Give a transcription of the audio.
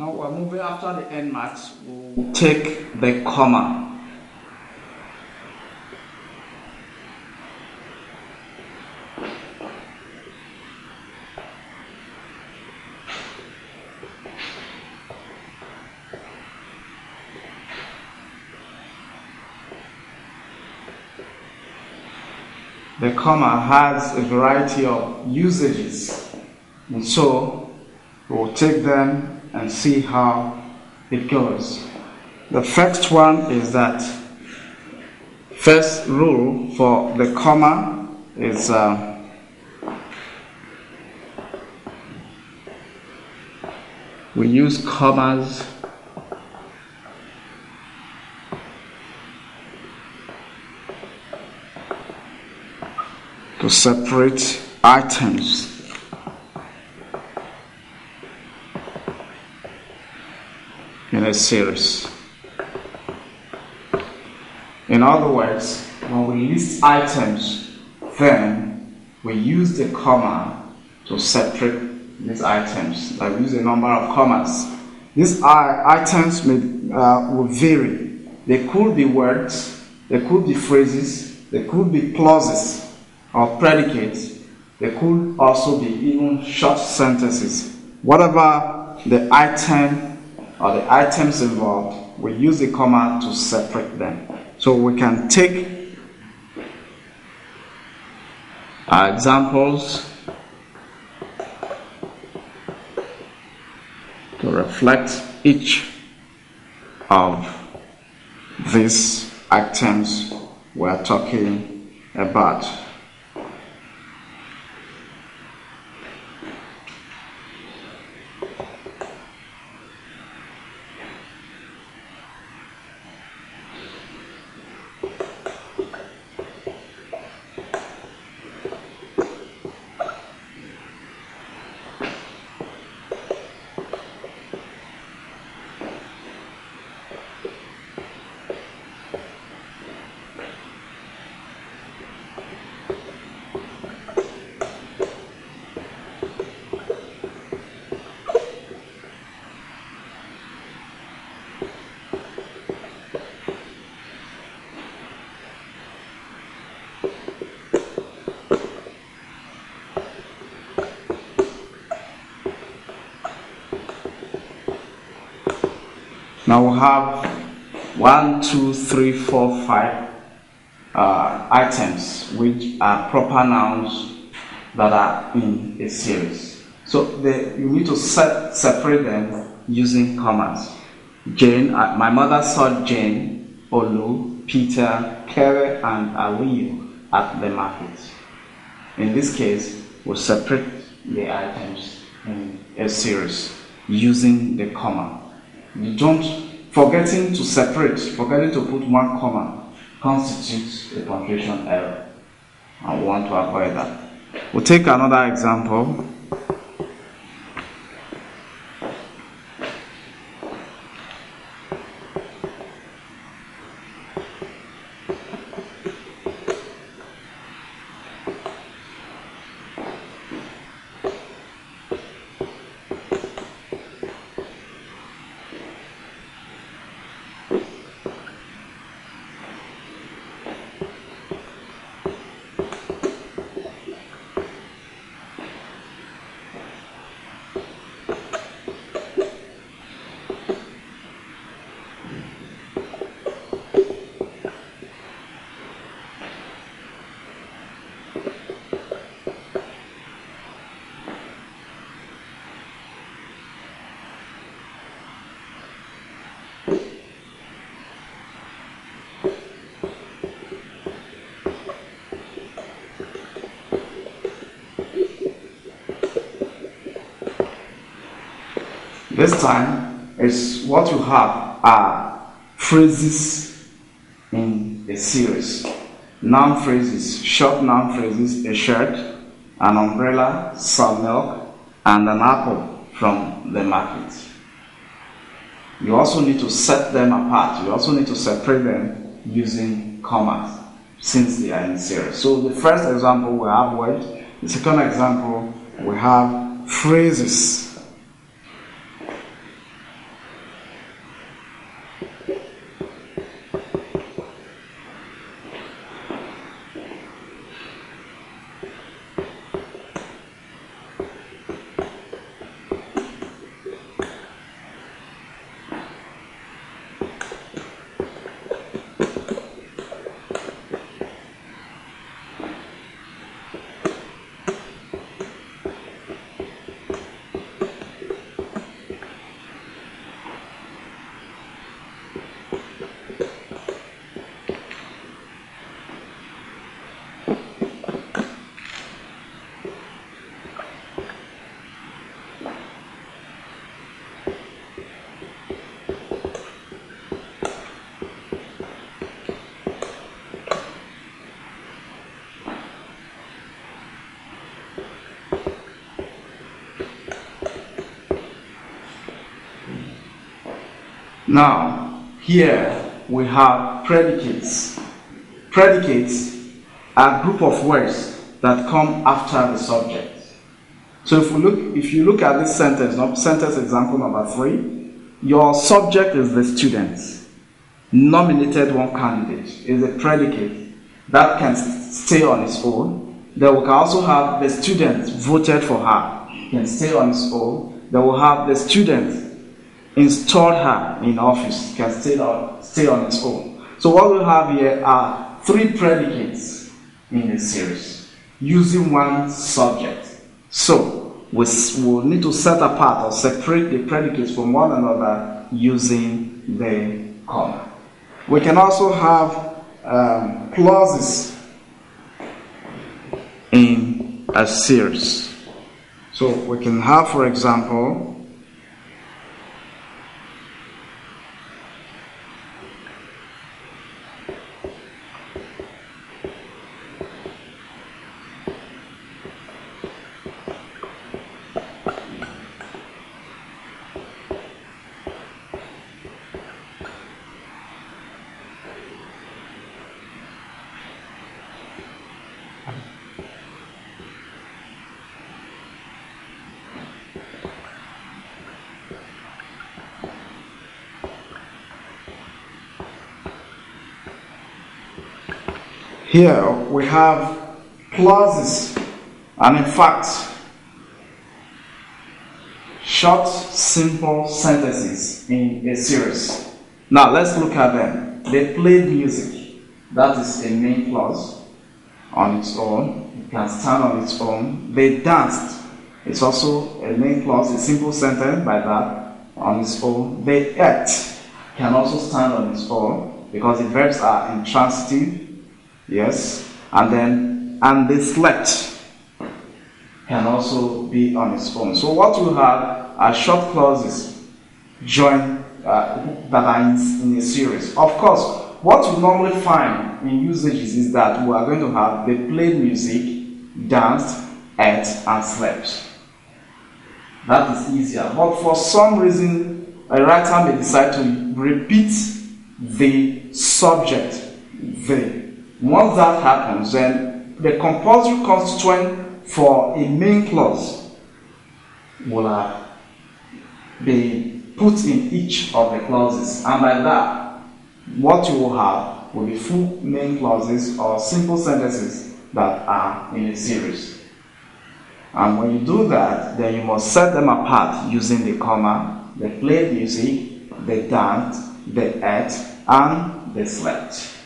Now we're moving after the end marks. We'll take the comma. The comma has a variety of usages, and so we'll take them and see how it goes. The first one is that first rule for the comma is we use commas to separate items. In a series. In other words, when we list items, then we use the comma to separate these items. Like we use a number of commas. These items will vary. They could be words, they could be phrases, they could be clauses or predicates. They could also be even short sentences. Whatever the item or the items involved, we use the comma to separate them. So we can take our examples to reflect each of these items we're talking about. Now we have 1, 2, 3, 4, 5 items which are proper nouns that are in a series. So you need to separate them using commas. Jane, my mother saw Jane, Olu, Peter, Kere, and Aliyu at the market. In this case, we'll separate the items in a series using the comma. You don't forgetting to put one comma constitutes a punctuation error. I want to avoid that. We'll take another example. This time is what you have are phrases in a series. Noun phrases, short noun phrases, a shirt, an umbrella, some milk, and an apple from the market. You also need to set them apart. You also need to separate them using commas since they are in series. So the first example we have words. The second example we have phrases. Now, here we have predicates. Predicates are a group of words that come after the subject. So if you look at this sentence, sentence example number 3, your subject is the student. Nominated one candidate is a predicate that can stay on its own. Then we can also have the student voted for her, can stay on its own. Then we'll have the student installed her in office, can stay on its own. So what we have here are 3 predicates in this series using one subject. So we'll need to set apart or separate the predicates from one another using the comma. We can also have clauses in a series. So we can have, for example, here we have clauses, and in fact, short, simple sentences in a series. Now let's look at them. They played music. That is a main clause on its own. It can stand on its own. They danced. It's also a main clause, a simple sentence by that on its own. They ate can also stand on its own because the verbs are intransitive. Yes, and they slept can also be on its own. So what we have are short clauses joined that are in a series. Of course, what we normally find in usages is that we are going to have they played music, danced, ate, and slept. That is easier. But for some reason, a writer may decide to repeat the subject, the. Once that happens, then the compulsory constituent for a main clause will be put in each of the clauses, and by that, what you will have will be full main clauses or simple sentences that are in a series. And when you do that, then you must set them apart using the comma. They played music, they danced, they ate, and they slept.